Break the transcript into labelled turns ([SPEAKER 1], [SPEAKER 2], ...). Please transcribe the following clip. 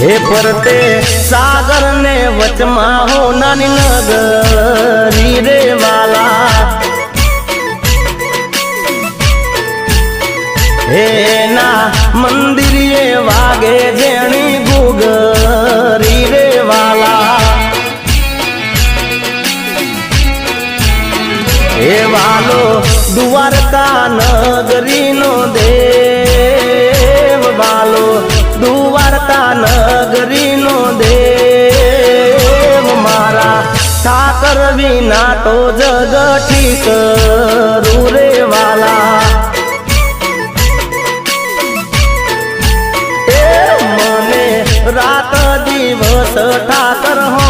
[SPEAKER 1] हे परते सागर ने वचमा हो नानी नगरी रे वाला हे ना मंदिर ये वागे जेणी गुगरी रे वाला हे वालो द्वारका नगरी नो देव वालो द्वारका नगरी नो देव मारा ठाकर विना तो जग ठीक रे वाला रात दिवस ठाकर हो